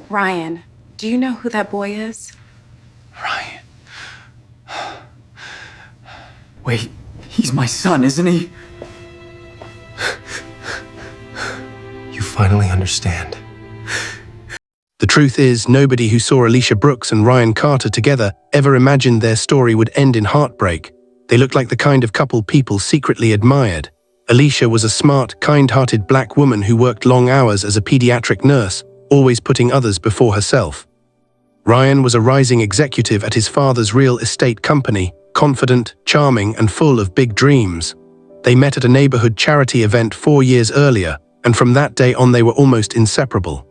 Ryan, do you know who that boy is? Ryan. Wait, he's my son, isn't he? You finally understand. The truth is, nobody who saw Alicia Brooks and Ryan Carter together ever imagined their story would end in heartbreak. They looked like the kind of couple people secretly admired. Alicia was a smart, kind-hearted black woman who worked long hours as a pediatric nurse, always putting others before herself. Ryan was a rising executive at his father's real estate company, confident, charming, and full of big dreams. They met at a neighborhood charity event 4 years earlier, and from that day on they were almost inseparable.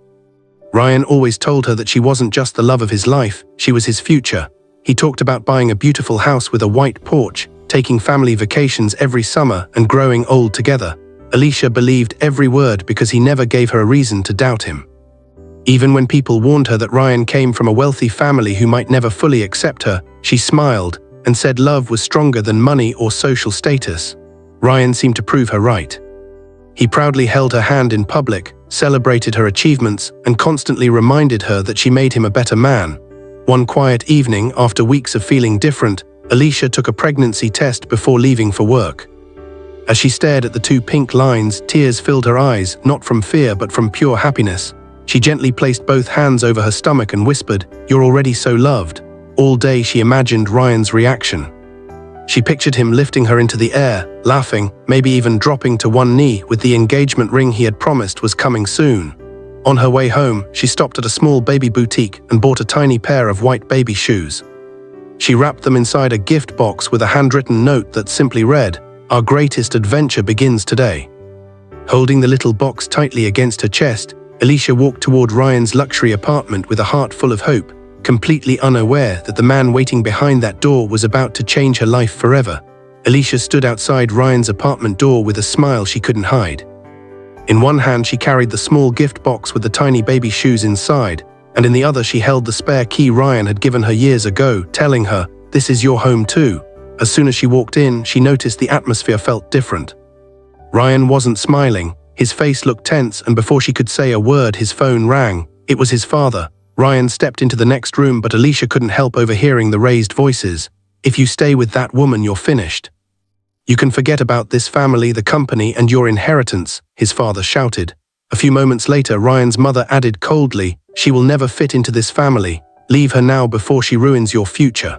Ryan always told her that she wasn't just the love of his life, she was his future. He talked about buying a beautiful house with a white porch, taking family vacations every summer, and growing old together. Alicia believed every word because he never gave her a reason to doubt him. Even when people warned her that Ryan came from a wealthy family who might never fully accept her, she smiled and said love was stronger than money or social status. Ryan seemed to prove her right. He proudly held her hand in public, celebrated her achievements, and constantly reminded her that she made him a better man. One quiet evening, after weeks of feeling different, Alicia took a pregnancy test before leaving for work. As she stared at the 2 pink lines, tears filled her eyes, not from fear but from pure happiness. She gently placed both hands over her stomach and whispered, "You're already so loved." All day she imagined Ryan's reaction. She pictured him lifting her into the air, laughing, maybe even dropping to one knee with the engagement ring he had promised was coming soon. On her way home, she stopped at a small baby boutique and bought a tiny pair of white baby shoes. She wrapped them inside a gift box with a handwritten note that simply read, "Our greatest adventure begins today." Holding the little box tightly against her chest, Alicia walked toward Ryan's luxury apartment with a heart full of hope, completely unaware that the man waiting behind that door was about to change her life forever. Alicia stood outside Ryan's apartment door with a smile she couldn't hide. In one hand she carried the small gift box with the tiny baby shoes inside, and in the other she held the spare key Ryan had given her years ago, telling her, "This is your home too." As soon as she walked in, she noticed the atmosphere felt different. Ryan wasn't smiling. His face looked tense, and before she could say a word, his phone rang. It was his father. Ryan stepped into the next room, but Alicia couldn't help overhearing the raised voices. "If you stay with that woman, you're finished. You can forget about this family, the company, and your inheritance," his father shouted. A few moments later, Ryan's mother added coldly, "She will never fit into this family. Leave her now before she ruins your future."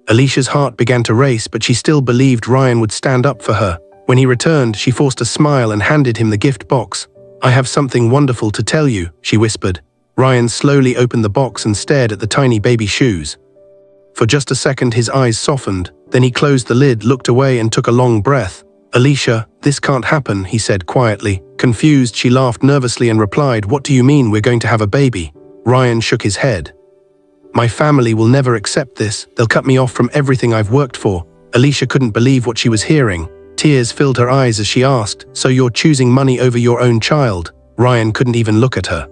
Alicia's heart began to race, but she still believed Ryan would stand up for her. When he returned, she forced a smile and handed him the gift box. "I have something wonderful to tell you," she whispered. Ryan slowly opened the box and stared at the tiny baby shoes. For just a second, his eyes softened. Then he closed the lid, looked away, and took a long breath. "Alicia, this can't happen," he said quietly. Confused, she laughed nervously and replied, "What do you mean we're going to have a baby?" Ryan shook his head. "My family will never accept this. They'll cut me off from everything I've worked for." Alicia couldn't believe what she was hearing. Tears filled her eyes as she asked, "So you're choosing money over your own child?" Ryan couldn't even look at her.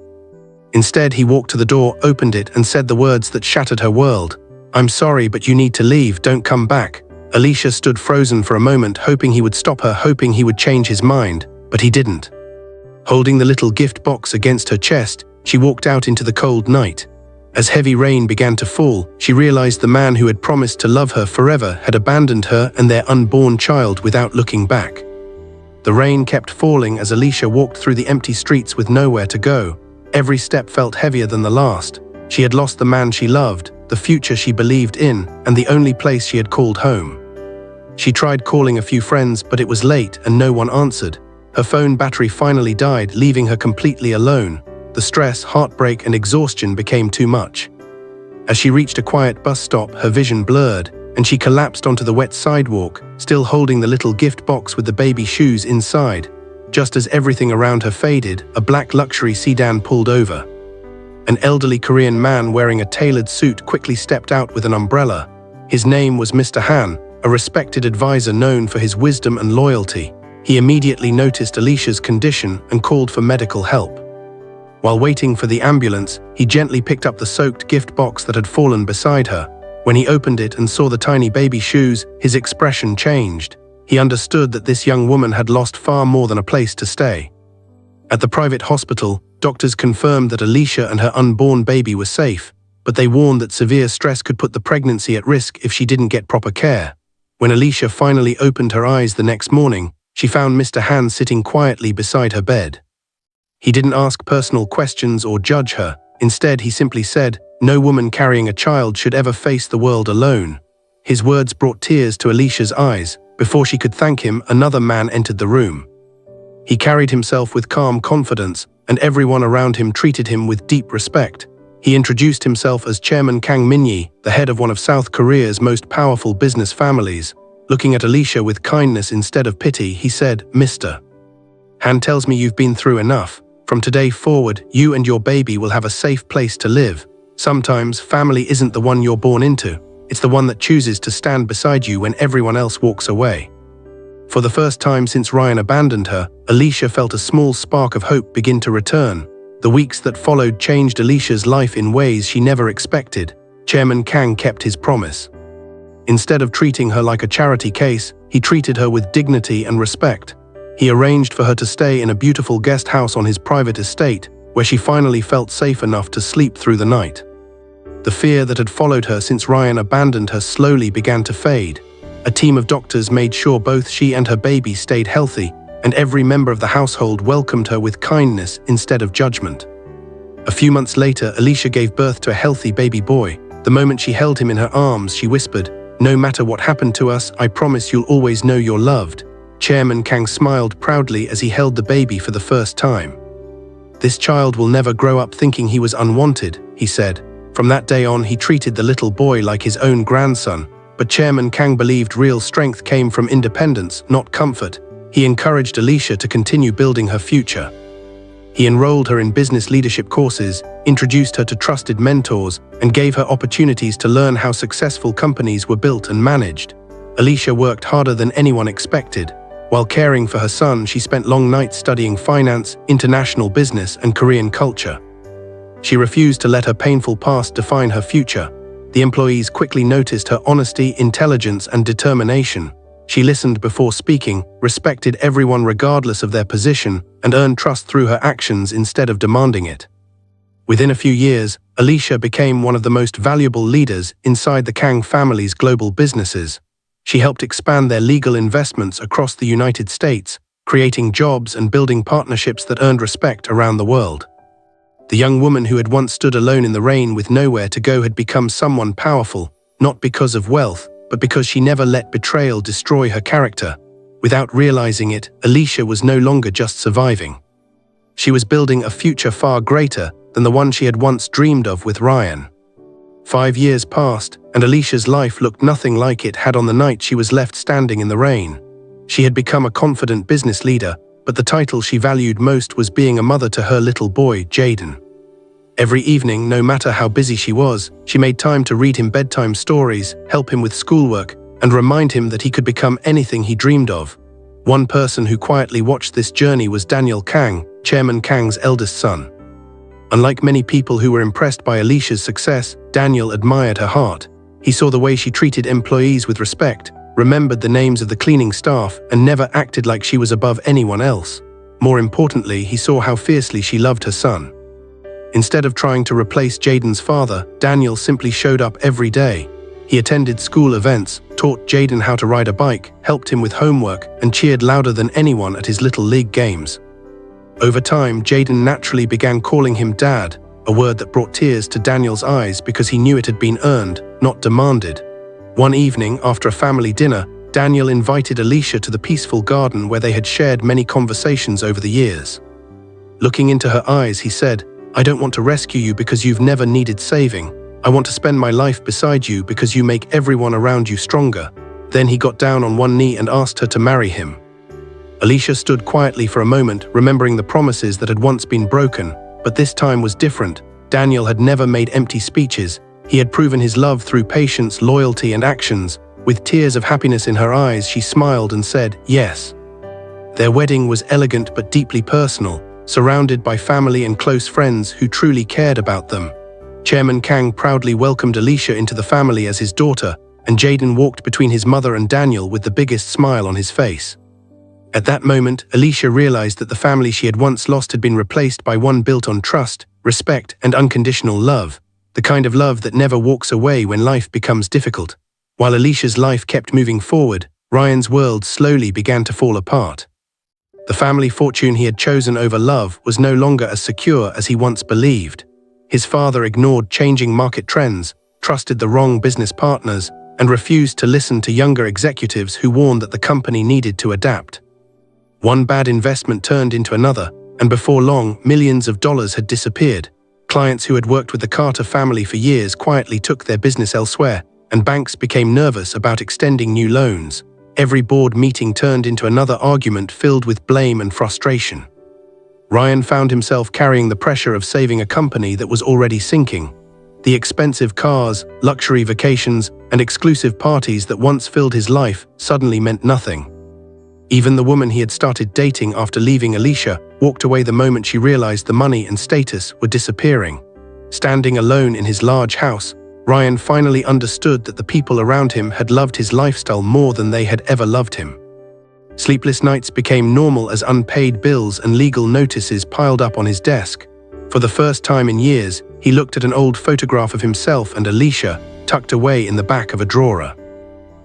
Instead, he walked to the door, opened it, and said the words that shattered her world. "I'm sorry, but you need to leave. Don't come back." Alicia stood frozen for a moment, hoping he would stop her, hoping he would change his mind, but he didn't. Holding the little gift box against her chest, she walked out into the cold night. As heavy rain began to fall, she realized the man who had promised to love her forever had abandoned her and their unborn child without looking back. The rain kept falling as Alicia walked through the empty streets with nowhere to go. Every step felt heavier than the last. She had lost the man she loved, the future she believed in, and the only place she had called home. She tried calling a few friends, but it was late and no one answered. Her phone battery finally died, leaving her completely alone. The stress, heartbreak, and exhaustion became too much. As she reached a quiet bus stop, her vision blurred, and she collapsed onto the wet sidewalk, still holding the little gift box with the baby shoes inside. Just as everything around her faded, a black luxury sedan pulled over. An elderly Korean man wearing a tailored suit quickly stepped out with an umbrella. His name was Mr. Han, a respected advisor known for his wisdom and loyalty. He immediately noticed Alicia's condition and called for medical help. While waiting for the ambulance, he gently picked up the soaked gift box that had fallen beside her. When he opened it and saw the tiny baby shoes, his expression changed. He understood that this young woman had lost far more than a place to stay. At the private hospital, doctors confirmed that Alicia and her unborn baby were safe, but they warned that severe stress could put the pregnancy at risk if she didn't get proper care. When Alicia finally opened her eyes the next morning, she found Mr. Han sitting quietly beside her bed. He didn't ask personal questions or judge her. Instead, he simply said, "No woman carrying a child should ever face the world alone." His words brought tears to Alicia's eyes. Before she could thank him, another man entered the room. He carried himself with calm confidence, and everyone around him treated him with deep respect. He introduced himself as Chairman Kang, the head of one of South Korea's most powerful business families. Looking at Alicia with kindness instead of pity, he said, "Mr. Han tells me you've been through enough. From today forward, you and your baby will have a safe place to live. Sometimes family isn't the one you're born into. It's the one that chooses to stand beside you when everyone else walks away." For the first time since Ryan abandoned her, Alicia felt a small spark of hope begin to return. The weeks that followed changed Alicia's life in ways she never expected. Chairman Kang kept his promise. Instead of treating her like a charity case, he treated her with dignity and respect. He arranged for her to stay in a beautiful guest house on his private estate, where she finally felt safe enough to sleep through the night. The fear that had followed her since Ryan abandoned her slowly began to fade. A team of doctors made sure both she and her baby stayed healthy, and every member of the household welcomed her with kindness instead of judgment. A few months later, Alicia gave birth to a healthy baby boy. The moment she held him in her arms, she whispered, "No matter what happened to us, I promise you'll always know you're loved." Chairman Kang smiled proudly as he held the baby for the first time. "This child will never grow up thinking he was unwanted," he said. From that day on, he treated the little boy like his own grandson. But Chairman Kang believed real strength came from independence, not comfort. He encouraged Alicia to continue building her future. He enrolled her in business leadership courses, introduced her to trusted mentors, and gave her opportunities to learn how successful companies were built and managed. Alicia worked harder than anyone expected. While caring for her son, she spent long nights studying finance, international business, and Korean culture. She refused to let her painful past define her future. The employees quickly noticed her honesty, intelligence, and determination. She listened before speaking, respected everyone regardless of their position, and earned trust through her actions instead of demanding it. Within a few years, Alicia became one of the most valuable leaders inside the Kang family's global businesses. She helped expand their legal investments across the United States, creating jobs and building partnerships that earned respect around the world. The young woman who had once stood alone in the rain with nowhere to go had become someone powerful, not because of wealth, but because she never let betrayal destroy her character. Without realizing it, Alicia was no longer just surviving. She was building a future far greater than the one she had once dreamed of with Ryan. 5 years passed, and Alicia's life looked nothing like it had on the night she was left standing in the rain. She had become a confident business leader, but the title she valued most was being a mother to her little boy, Jaden. Every evening, no matter how busy she was, she made time to read him bedtime stories, help him with schoolwork, and remind him that he could become anything he dreamed of. One person who quietly watched this journey was Daniel Kang, Chairman Kang's eldest son. Unlike many people who were impressed by Alicia's success, Daniel admired her heart. He saw the way she treated employees with respect, remembered the names of the cleaning staff, and never acted like she was above anyone else. More importantly, he saw how fiercely she loved her son. Instead of trying to replace Jaden's father, Daniel simply showed up every day. He attended school events, taught Jaden how to ride a bike, helped him with homework, and cheered louder than anyone at his little league games. Over time, Jaden naturally began calling him Dad, a word that brought tears to Daniel's eyes because he knew it had been earned, not demanded. One evening, after a family dinner, Daniel invited Alicia to the peaceful garden where they had shared many conversations over the years. Looking into her eyes, he said, "I don't want to rescue you because you've never needed saving. I want to spend my life beside you because you make everyone around you stronger." Then he got down on one knee and asked her to marry him. Alicia stood quietly for a moment, remembering the promises that had once been broken, but this time was different. Daniel had never made empty speeches. He had proven his love through patience, loyalty, and actions. With tears of happiness in her eyes, she smiled and said, "Yes." Their wedding was elegant but deeply personal, surrounded by family and close friends who truly cared about them. Chairman Kang proudly welcomed Alicia into the family as his daughter, and Jaden walked between his mother and Daniel with the biggest smile on his face. At that moment, Alicia realized that the family she had once lost had been replaced by one built on trust, respect, and unconditional love, the kind of love that never walks away when life becomes difficult. While Alicia's life kept moving forward, Ryan's world slowly began to fall apart. The family fortune he had chosen over love was no longer as secure as he once believed. His father ignored changing market trends, trusted the wrong business partners, and refused to listen to younger executives who warned that the company needed to adapt. One bad investment turned into another, and before long, millions of dollars had disappeared. Clients who had worked with the Carter family for years quietly took their business elsewhere, and banks became nervous about extending new loans. Every board meeting turned into another argument filled with blame and frustration. Ryan found himself carrying the pressure of saving a company that was already sinking. The expensive cars, luxury vacations, and exclusive parties that once filled his life suddenly meant nothing. Even the woman he had started dating after leaving Alicia walked away the moment she realized the money and status were disappearing. Standing alone in his large house, Ryan finally understood that the people around him had loved his lifestyle more than they had ever loved him. Sleepless nights became normal as unpaid bills and legal notices piled up on his desk. For the first time in years, he looked at an old photograph of himself and Alicia tucked away in the back of a drawer.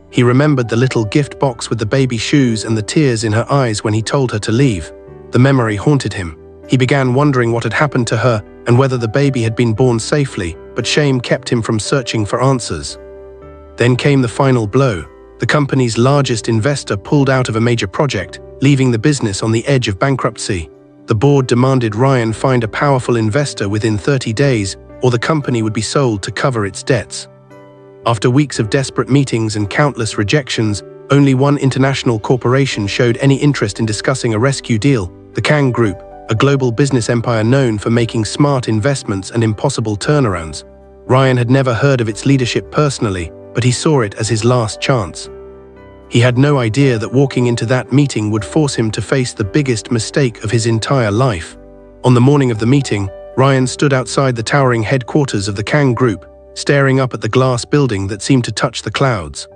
He remembered the little gift box with the baby shoes and the tears in her eyes when he told her to leave. The memory haunted him. He began wondering what had happened to her and whether the baby had been born safely, but shame kept him from searching for answers. Then came the final blow. The company's largest investor pulled out of a major project, leaving the business on the edge of bankruptcy. The board demanded Ryan find a powerful investor within 30 days, or the company would be sold to cover its debts. After weeks of desperate meetings and countless rejections, only one international corporation showed any interest in discussing a rescue deal, the Kang Group, a global business empire known for making smart investments and impossible turnarounds. Ryan had never heard of its leadership personally, but he saw it as his last chance. He had no idea that walking into that meeting would force him to face the biggest mistake of his entire life. On the morning of the meeting, Ryan stood outside the towering headquarters of the Kang Group, staring up at the glass building that seemed to touch the clouds.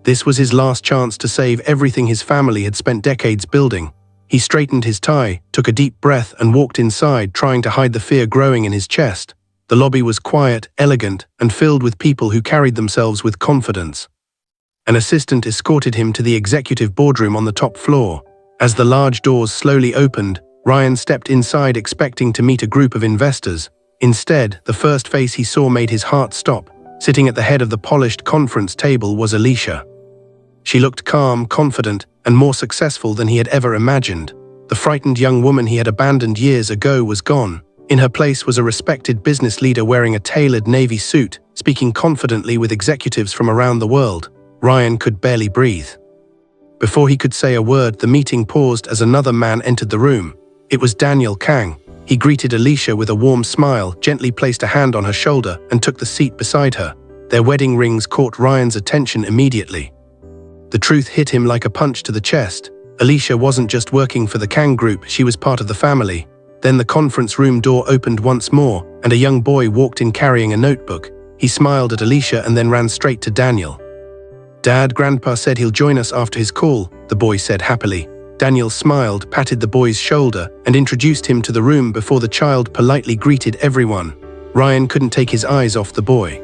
This was his last chance to save everything his family had spent decades building. He straightened his tie, took a deep breath, and walked inside, trying to hide the fear growing in his chest. The lobby was quiet, elegant, and filled with people who carried themselves with confidence. An assistant escorted him to the executive boardroom on the top floor. As the large doors slowly opened, Ryan stepped inside expecting to meet a group of investors. Instead, the first face he saw made his heart stop. Sitting at the head of the polished conference table was Alicia. She looked calm, confident, and more successful than he had ever imagined. The frightened young woman he had abandoned years ago was gone. In her place was a respected business leader wearing a tailored navy suit, speaking confidently with executives from around the world. Ryan could barely breathe. Before he could say a word, the meeting paused as another man entered the room. It was Daniel Kang. He greeted Alicia with a warm smile, gently placed a hand on her shoulder, and took the seat beside her. Their wedding rings caught Ryan's attention immediately. The truth hit him like a punch to the chest. Alicia wasn't just working for the Kang Group, she was part of the family. Then the conference room door opened once more, and a young boy walked in carrying a notebook. He smiled at Alicia and then ran straight to Daniel. "Dad, Grandpa said he'll join us after his call," the boy said happily. Daniel smiled, patted the boy's shoulder, and introduced him to the room before the child politely greeted everyone. Ryan couldn't take his eyes off the boy.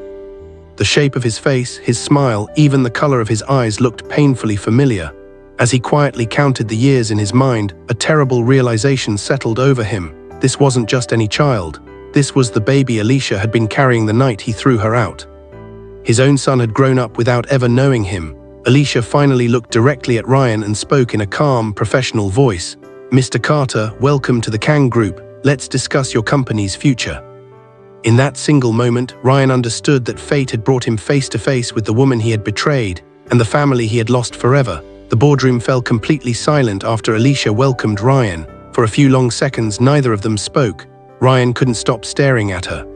The shape of his face, his smile, even the color of his eyes looked painfully familiar. As he quietly counted the years in his mind, a terrible realization settled over him. This wasn't just any child. This was the baby Alicia had been carrying the night he threw her out. His own son had grown up without ever knowing him. Alicia finally looked directly at Ryan and spoke in a calm, professional voice. "Mr. Carter, welcome to the Kang Group. Let's discuss your company's future." In that single moment, Ryan understood that fate had brought him face to face with the woman he had betrayed and the family he had lost forever. The boardroom fell completely silent after Alicia welcomed Ryan. For a few long seconds, neither of them spoke. Ryan couldn't stop staring at her.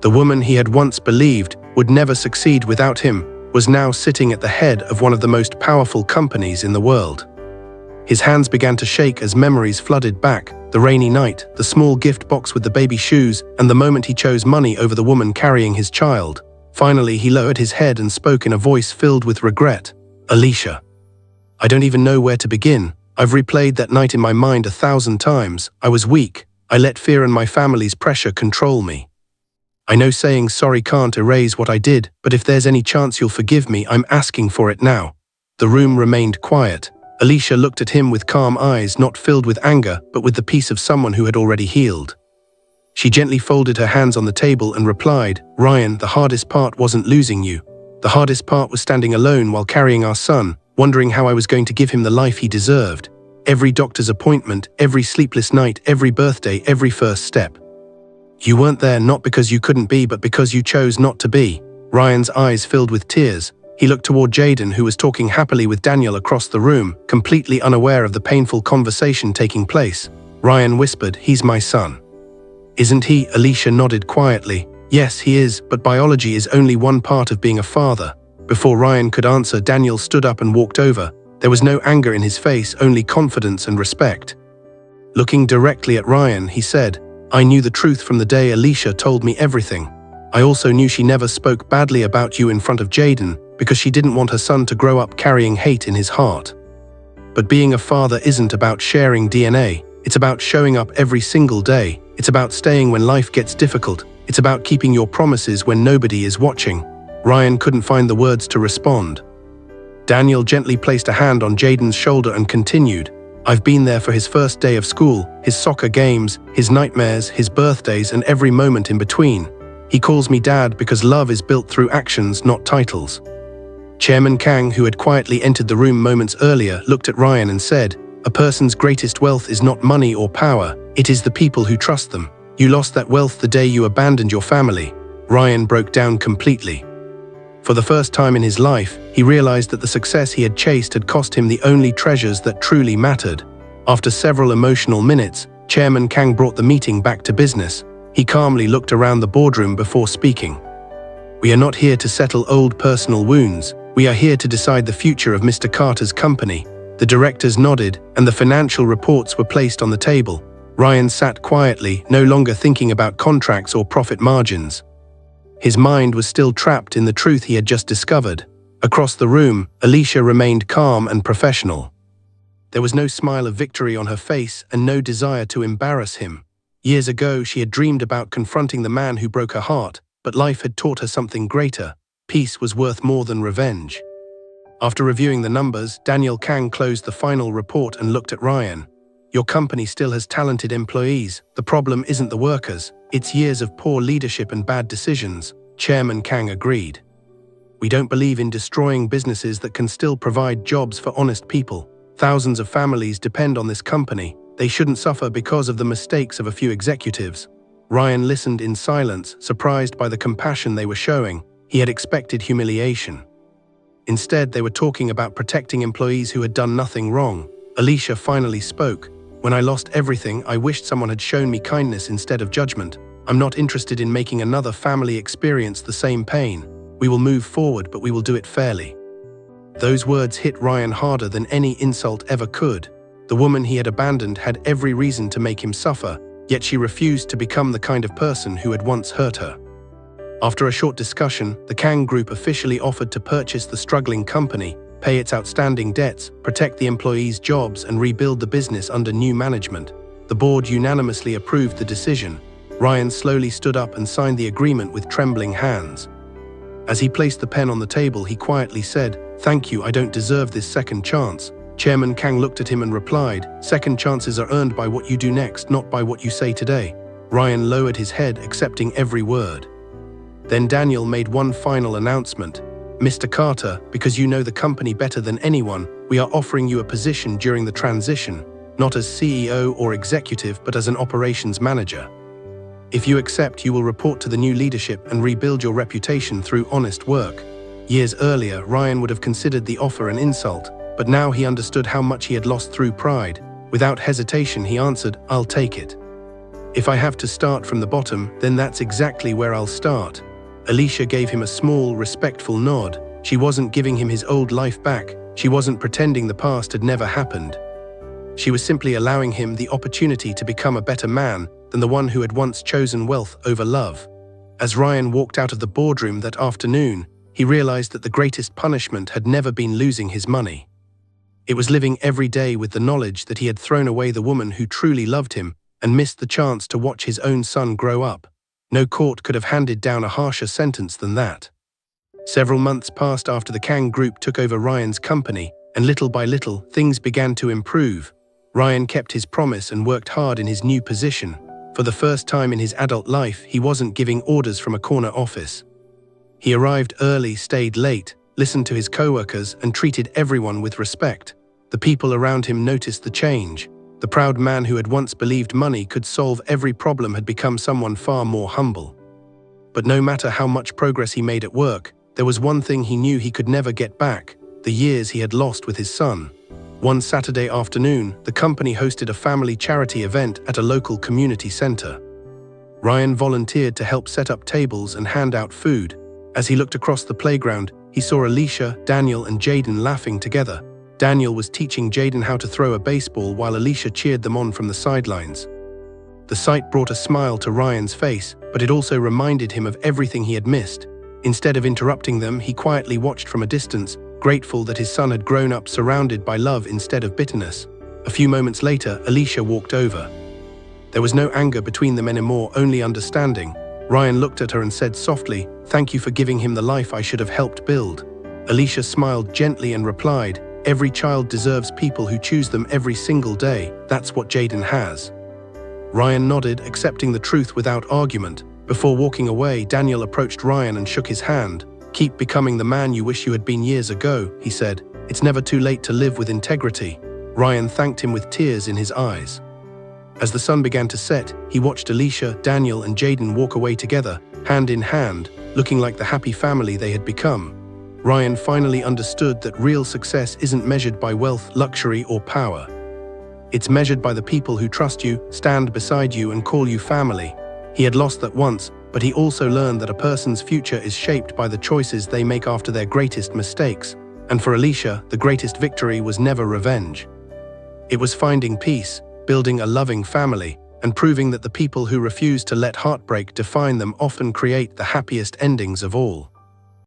The woman he had once believed would never succeed without him was now sitting at the head of one of the most powerful companies in the world. His hands began to shake as memories flooded back, the rainy night, the small gift box with the baby shoes, and the moment he chose money over the woman carrying his child. Finally, he lowered his head and spoke in a voice filled with regret. "Alicia, I don't even know where to begin. I've replayed that night in my mind 1,000 times. I was weak. I let fear and my family's pressure control me. I know saying sorry can't erase what I did, but if there's any chance you'll forgive me, I'm asking for it now." The room remained quiet. Alicia looked at him with calm eyes, not filled with anger, but with the peace of someone who had already healed. She gently folded her hands on the table and replied, "Ryan, the hardest part wasn't losing you. The hardest part was standing alone while carrying our son, wondering how I was going to give him the life he deserved. Every doctor's appointment, every sleepless night, every birthday, every first step. You weren't there not because you couldn't be, but because you chose not to be." Ryan's eyes filled with tears. He looked toward Jaden, who was talking happily with Daniel across the room, completely unaware of the painful conversation taking place. Ryan whispered, "He's my son." "Isn't he?" Alicia nodded quietly. "Yes, he is, but biology is only one part of being a father." Before Ryan could answer, Daniel stood up and walked over. There was no anger in his face, only confidence and respect. Looking directly at Ryan, he said, "I knew the truth from the day Alicia told me everything. I also knew she never spoke badly about you in front of Jaden because she didn't want her son to grow up carrying hate in his heart. But being a father isn't about sharing DNA. It's about showing up every single day. It's about staying when life gets difficult. It's about keeping your promises when nobody is watching." Ryan couldn't find the words to respond. Daniel gently placed a hand on Jaden's shoulder and continued, "I've been there for his first day of school, his soccer games, his nightmares, his birthdays, and every moment in between. He calls me Dad because love is built through actions, not titles." Chairman Kang, who had quietly entered the room moments earlier, looked at Ryan and said, "A person's greatest wealth is not money or power, it is the people who trust them. You lost that wealth the day you abandoned your family." Ryan broke down completely. For the first time in his life, he realized that the success he had chased had cost him the only treasures that truly mattered. After several emotional minutes, Chairman Kang brought the meeting back to business. He calmly looked around the boardroom before speaking. "We are not here to settle old personal wounds. We are here to decide the future of Mr. Carter's company." The directors nodded, and the financial reports were placed on the table. Ryan sat quietly, no longer thinking about contracts or profit margins. His mind was still trapped in the truth he had just discovered. Across the room, Alicia remained calm and professional. There was no smile of victory on her face and no desire to embarrass him. Years ago, she had dreamed about confronting the man who broke her heart, but life had taught her something greater. Peace was worth more than revenge. After reviewing the numbers, Daniel Kang closed the final report and looked at Ryan. "Your company still has talented employees. The problem isn't the workers. It's years of poor leadership and bad decisions." Chairman Kang agreed. "We don't believe in destroying businesses that can still provide jobs for honest people. Thousands of families depend on this company. They shouldn't suffer because of the mistakes of a few executives." Ryan listened in silence, surprised by the compassion they were showing. He had expected humiliation. Instead, they were talking about protecting employees who had done nothing wrong. Alicia finally spoke. "When I lost everything, I wished someone had shown me kindness instead of judgment. I'm not interested in making another family experience the same pain. We will move forward, but we will do it fairly." Those words hit Ryan harder than any insult ever could. The woman he had abandoned had every reason to make him suffer, yet she refused to become the kind of person who had once hurt her. After a short discussion, the Kang Group officially offered to purchase the struggling company, pay its outstanding debts, protect the employees' jobs, and rebuild the business under new management. The board unanimously approved the decision. Ryan slowly stood up and signed the agreement with trembling hands. As he placed the pen on the table, he quietly said, "Thank you, I don't deserve this second chance." Chairman Kang looked at him and replied, "Second chances are earned by what you do next, not by what you say today." Ryan lowered his head, accepting every word. Then Daniel made one final announcement. "Mr. Carter, because you know the company better than anyone, we are offering you a position during the transition, not as CEO or executive, but as an operations manager. If you accept, you will report to the new leadership and rebuild your reputation through honest work." Years earlier, Ryan would have considered the offer an insult, but now he understood how much he had lost through pride. Without hesitation, he answered, "I'll take it. If I have to start from the bottom, then that's exactly where I'll start." Alicia gave him a small, respectful nod. She wasn't giving him his old life back. She wasn't pretending the past had never happened. She was simply allowing him the opportunity to become a better man than the one who had once chosen wealth over love. As Ryan walked out of the boardroom that afternoon, he realized that the greatest punishment had never been losing his money. It was living every day with the knowledge that he had thrown away the woman who truly loved him and missed the chance to watch his own son grow up. No court could have handed down a harsher sentence than that. Several months passed after the Kang group took over Ryan's company, and little by little, things began to improve. Ryan kept his promise and worked hard in his new position. For the first time in his adult life, he wasn't giving orders from a corner office. He arrived early, stayed late, listened to his co-workers, and treated everyone with respect. The people around him noticed the change. The proud man who had once believed money could solve every problem had become someone far more humble. But no matter how much progress he made at work, there was one thing he knew he could never get back: the years he had lost with his son. One Saturday afternoon, the company hosted a family charity event at a local community center. Ryan volunteered to help set up tables and hand out food. As he looked across the playground, he saw Alicia, Daniel, and Jaden laughing together. Daniel was teaching Jaden how to throw a baseball while Alicia cheered them on from the sidelines. The sight brought a smile to Ryan's face, but it also reminded him of everything he had missed. Instead of interrupting them, he quietly watched from a distance, grateful that his son had grown up surrounded by love instead of bitterness. A few moments later, Alicia walked over. There was no anger between them anymore, only understanding. Ryan looked at her and said softly, "Thank you for giving him the life I should have helped build." Alicia smiled gently and replied, "Every child deserves people who choose them every single day. That's what Jaden has." Ryan nodded, accepting the truth without argument. Before walking away, Daniel approached Ryan and shook his hand. "Keep becoming the man you wish you had been years ago," he said. "It's never too late to live with integrity." Ryan thanked him with tears in his eyes. As the sun began to set, he watched Alicia, Daniel, and Jaden walk away together, hand in hand, looking like the happy family they had become. Ryan finally understood that real success isn't measured by wealth, luxury, or power. It's measured by the people who trust you, stand beside you, and call you family. He had lost that once, but he also learned that a person's future is shaped by the choices they make after their greatest mistakes. And for Alicia, the greatest victory was never revenge. It was finding peace, building a loving family, and proving that the people who refuse to let heartbreak define them often create the happiest endings of all.